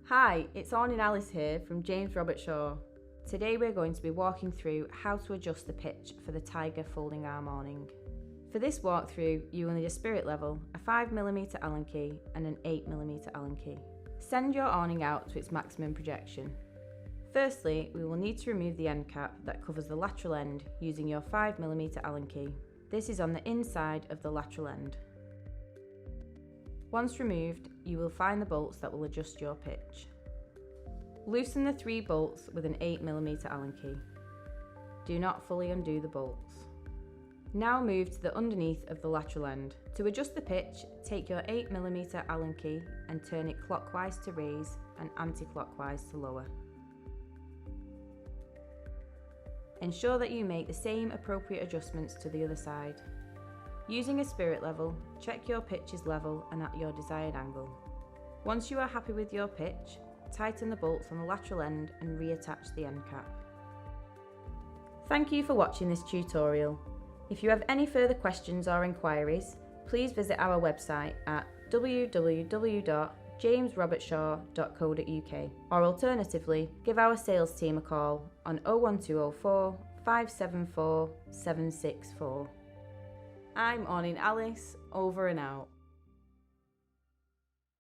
Hi, it's Awning Alice here from James Robert Shaw. Today we're going to be walking through how to adjust the pitch for the Tiger Folding-Arm Awning. For this walkthrough, you will need a spirit level, a 5mm Allen key and an 8mm Allen key. Send your awning out to its maximum projection. Firstly, we will need to remove the end cap that covers the lateral end using your 5mm Allen key. This is on the inside of the lateral end. Once removed, you will find the bolts that will adjust your pitch. Loosen the 3 bolts with an 8mm Allen key. Do not fully undo the bolts. Now move to the underneath of the lateral end. To adjust the pitch, take your 8mm Allen key and turn it clockwise to raise and anti-clockwise to lower. Ensure that you make the same appropriate adjustments to the other side. Using a spirit level, check your pitch is level and at your desired angle. Once you are happy with your pitch, tighten the bolts on the lateral end and reattach the end cap. Thank you for watching this tutorial. If you have any further questions or inquiries, please visit our website at www.jamesrobertshaw.co.uk or alternatively, give our sales team a call on 01204 574 764. I'm Awning Alice, over and out.